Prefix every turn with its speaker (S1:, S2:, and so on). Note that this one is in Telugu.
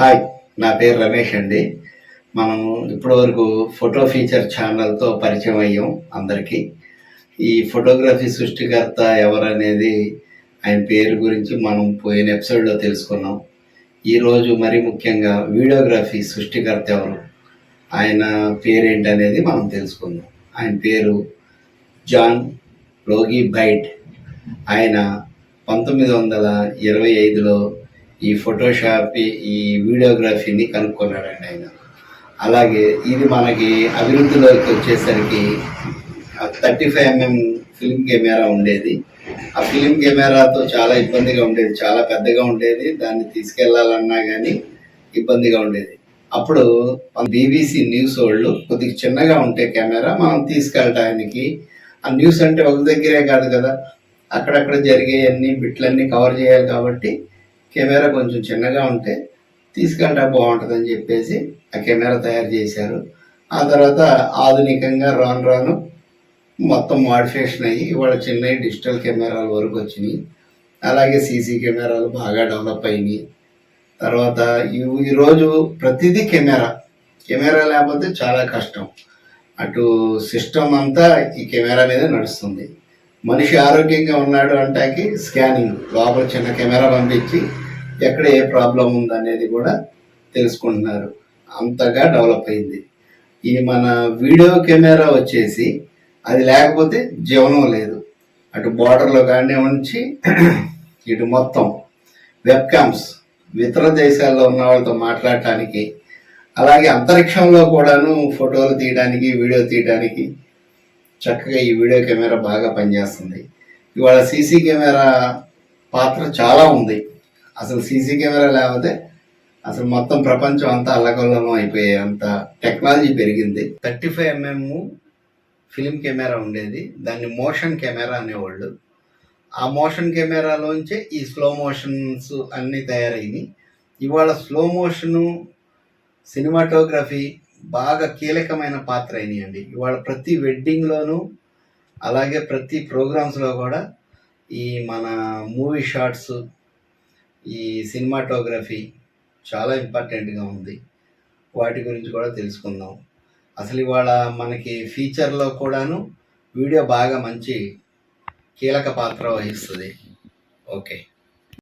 S1: హాయ్, నా పేరు రమేష్ అండి. మనము ఇప్పటివరకు ఫోటో ఫీచర్ ఛానల్తో పరిచయం అయ్యాం అందరికీ. ఈ ఫోటోగ్రఫీ సృష్టికర్త ఎవరనేది ఆయన పేరు గురించి మనం పోయిన ఎపిసోడ్లో తెలుసుకున్నాం. ఈరోజు మరీ ముఖ్యంగా వీడియోగ్రఫీ సృష్టికర్త ఎవరు, ఆయన పేరేంటనేది మనం తెలుసుకుందాం. ఆయన పేరు జాన్ లోగి బైట్. ఆయన 1925లో ఈ ఫోటోషాప్ ఈ వీడియోగ్రఫీని కనుక్కున్నాడండి ఆయన. అలాగే ఇది మనకి అభివృద్ధిలోకి వచ్చేసరికి 35mm ఫిలిం కెమెరా ఉండేది. ఆ ఫిలిం కెమెరాతో చాలా ఇబ్బందిగా ఉండేది, చాలా పెద్దగా ఉండేది. దాన్ని తీసుకెళ్లాలన్నా కానీ ఇబ్బందిగా ఉండేది. అప్పుడు BBC న్యూస్ వాళ్ళు కొద్దిగా చిన్నగా ఉంటే కెమెరా మనం తీసుకెళ్ళటానికి, ఆ న్యూస్ అంటే ఒక దగ్గరే కాదు కదా, అక్కడక్కడ జరిగే అన్ని బిట్లన్నీ కవర్ చేయాలి కాబట్టి కెమెరా కొంచెం చిన్నగా ఉంటే తీసుకెళ్ళటం బాగుంటుందని చెప్పేసి ఆ కెమెరా తయారు చేశారు. ఆ తర్వాత ఆధునికంగా రాను రాను మొత్తం మాడిఫికేషన్ అయ్యి ఇవాళ చిన్న డిజిటల్ కెమెరాల వరకు వచ్చినాయి. అలాగే సీసీ కెమెరాలు బాగా డెవలప్ అయినాయి. తర్వాత ఈరోజు ప్రతిదీ కెమెరా లేకపోతే చాలా కష్టం. అటు సిస్టమ్ అంతా ఈ కెమెరా మీద నడుస్తుంది. మనిషి ఆరోగ్యంగా ఉన్నాడు అంటాకి స్కానింగ్, లోపల చిన్న కెమెరా పంపించి ఎక్కడ ఏ ప్రాబ్లం ఉందనేది కూడా తెలుసుకుంటున్నారు. అంతగా డెవలప్ అయింది. ఈ మన వీడియో కెమెరా వచ్చేసి అది లేకపోతే జీవనం లేదు. అటు బార్డర్లో కానీ ఉంచి ఇటు మొత్తం వెబ్ క్యామ్స్, ఇతర దేశాల్లో ఉన్న వాళ్ళతో మాట్లాడటానికి, అలాగే అంతరిక్షంలో కూడాను ఫోటోలు తీయడానికి, వీడియో తీయడానికి చక్కగా ఈ వీడియో కెమెరా బాగా పనిచేస్తుంది. ఇవాళ సీసీ కెమెరా పాత్ర చాలా ఉంది. అసలు సీసీ కెమెరా లేకపోతే అసలు మొత్తం ప్రపంచం అంతా అల్లకల్లోలం అయిపోయే అంత టెక్నాలజీ పెరిగింది. 35mm ఫిలిం కెమెరా ఉండేది, దాన్ని మోషన్ కెమెరా అనేవాళ్ళు. ఆ మోషన్ కెమెరాలోంచే ఈ స్లో మోషన్స్ అన్నీ తయారైనవి. ఇవాళ స్లో మోషను, సినిమాటోగ్రఫీ బాగా కీలకమైన పాత్ర అయినాయండి. ఇవాళ ప్రతి వెడ్డింగ్లోనూ, అలాగే ప్రతి ప్రోగ్రామ్స్లో కూడా ఈ మన మూవీ షాట్స్, ఈ సినిమాటోగ్రఫీ చాలా ఇంపార్టెంట్గా ఉంది. వాటి గురించి కూడా తెలుసుకుందాం. అసలు ఇవాళ మనకి ఫీచర్లో కూడాను వీడియో బాగా మంచి కీలక పాత్ర వహిస్తుంది. ఓకే.